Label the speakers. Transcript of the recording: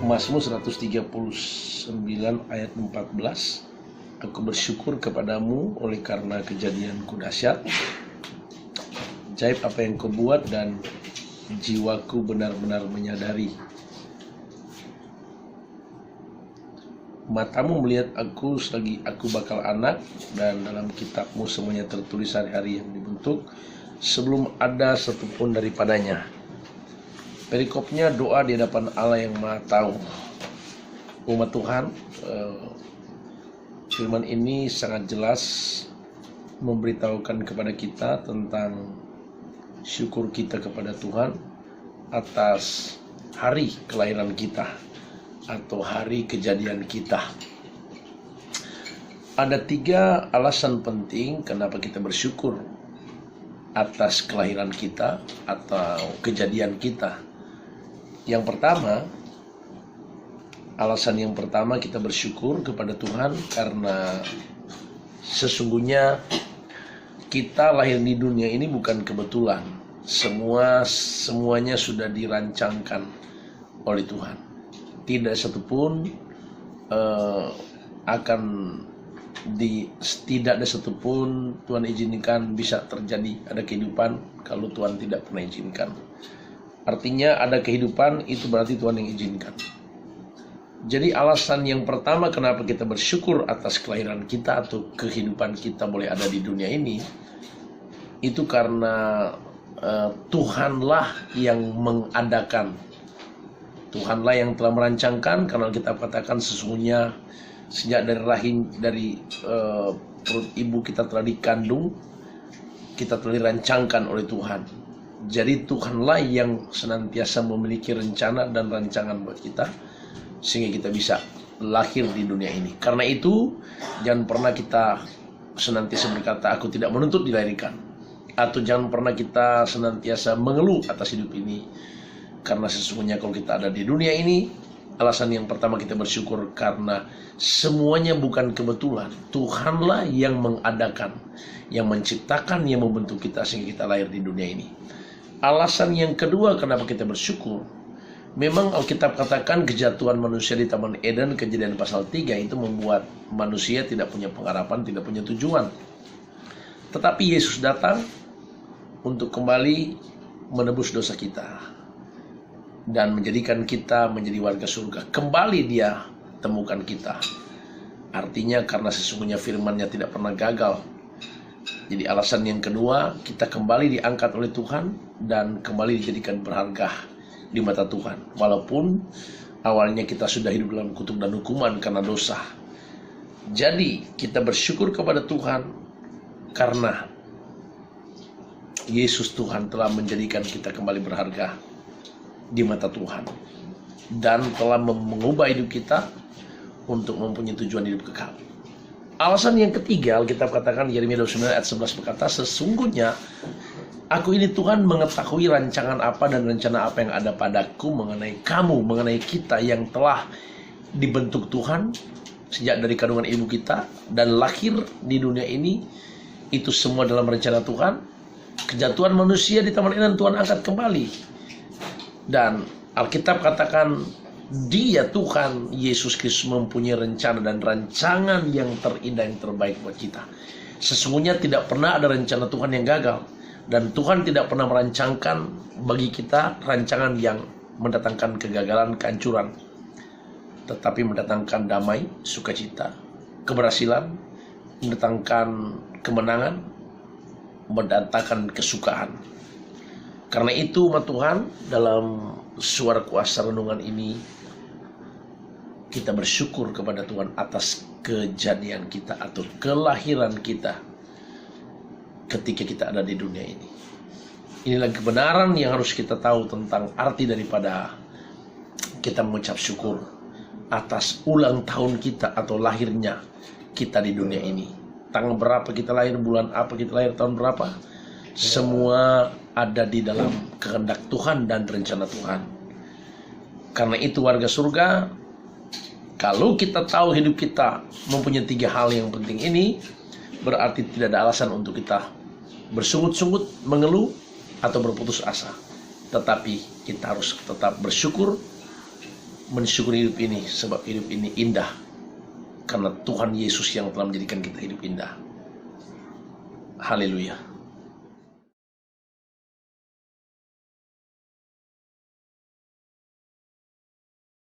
Speaker 1: Mazmur 139 ayat 14. Aku bersyukur kepadamu oleh karena kejadianku dahsyat. Ajaib apa yang kau buat dan jiwaku benar-benar menyadari. Matamu melihat aku selagi aku bakal anak, dan dalam kitabmu semuanya tertulis hari-hari yang dibentuk sebelum ada satupun daripadanya. Perikopnya doa di hadapan Allah yang Maha Tahu. Umat Tuhan, firman ini sangat jelas memberitahukan kepada kita tentang syukur kita kepada Tuhan atas hari kelahiran kita atau hari kejadian kita. Ada 3 alasan penting kenapa kita bersyukur atas kelahiran kita atau kejadian kita. Yang pertama, alasan yang pertama kita bersyukur kepada Tuhan karena sesungguhnya kita lahir di dunia ini bukan kebetulan. Semuanya sudah dirancangkan oleh Tuhan. Tidak satupun tidak ada satupun Tuhan izinkan bisa terjadi ada kehidupan kalau Tuhan tidak pernah izinkan. Artinya ada kehidupan itu berarti Tuhan yang izinkan. Jadi alasan yang pertama kenapa kita bersyukur atas kelahiran kita atau kehidupan kita boleh ada di dunia ini, itu karena Tuhanlah yang mengadakan. Tuhanlah yang telah merancangkan, karena kita katakan sesungguhnya sejak dari rahim, dari perut ibu kita telah dikandung, kita telah dirancangkan oleh Tuhan. Jadi Tuhanlah yang senantiasa memiliki rencana dan rancangan buat kita, sehingga kita bisa lahir di dunia ini. Karena itu jangan pernah kita senantiasa berkata aku tidak menuntut dilahirkan, atau jangan pernah kita senantiasa mengeluh atas hidup ini. Karena sesungguhnya kalau kita ada di dunia ini, alasan yang pertama kita bersyukur karena semuanya bukan kebetulan. Tuhanlah yang mengadakan, yang menciptakan, yang membentuk kita sehingga kita lahir di dunia ini. Alasan yang kedua kenapa kita bersyukur, memang Alkitab katakan kejatuhan manusia di Taman Eden, Kejadian pasal 3 itu membuat manusia tidak punya pengharapan, tidak punya tujuan. Tetapi Yesus datang untuk kembali menebus dosa kita dan menjadikan kita menjadi warga surga. Kembali Dia temukan kita. Artinya karena sesungguhnya firman-Nya tidak pernah gagal. Jadi alasan yang kedua, kita kembali diangkat oleh Tuhan dan kembali dijadikan berharga di mata Tuhan. Walaupun awalnya kita sudah hidup dalam kutuk dan hukuman karena dosa. Jadi kita bersyukur kepada Tuhan karena Yesus Tuhan telah menjadikan kita kembali berharga di mata Tuhan, dan telah mengubah hidup kita untuk mempunyai tujuan hidup kekal. Alasan yang ketiga, Alkitab katakan Yeremia 29 ayat 11 berkata, sesungguhnya aku ini Tuhan mengetahui rancangan apa dan rencana apa yang ada padaku mengenai kamu, mengenai kita yang telah dibentuk Tuhan sejak dari kandungan ibu kita dan lahir di dunia ini. Itu semua dalam rencana Tuhan. Kejatuhan manusia di Taman Eden Tuhan angkat kembali. Dan Alkitab katakan Dia Tuhan Yesus Kristus mempunyai rencana dan rancangan yang terindah, yang terbaik buat kita. Sesungguhnya tidak pernah ada rencana Tuhan yang gagal. Dan Tuhan tidak pernah merancangkan bagi kita rancangan yang mendatangkan kegagalan, kehancuran. Tetapi mendatangkan damai, sukacita, keberhasilan, mendatangkan kemenangan, mendatangkan kesukaan. Karena itu umat Tuhan, dalam suara kuasa renungan ini kita bersyukur kepada Tuhan atas kejadian kita atau kelahiran kita ketika kita ada di dunia ini. Inilah kebenaran yang harus kita tahu tentang arti daripada kita mengucap syukur atas ulang tahun kita atau lahirnya kita di dunia ini. Tanggal berapa kita lahir, bulan apa kita lahir, tahun berapa, semua ada di dalam kehendak Tuhan dan rencana Tuhan. Karena itu warga surga, kalau kita tahu hidup kita mempunyai 3 hal yang penting ini, berarti tidak ada alasan untuk kita bersungut-sungut, mengeluh, atau berputus asa. Tetapi kita harus tetap bersyukur mensyukuri hidup ini, sebab hidup ini indah karena Tuhan Yesus yang telah menjadikan kita hidup indah. Haleluya.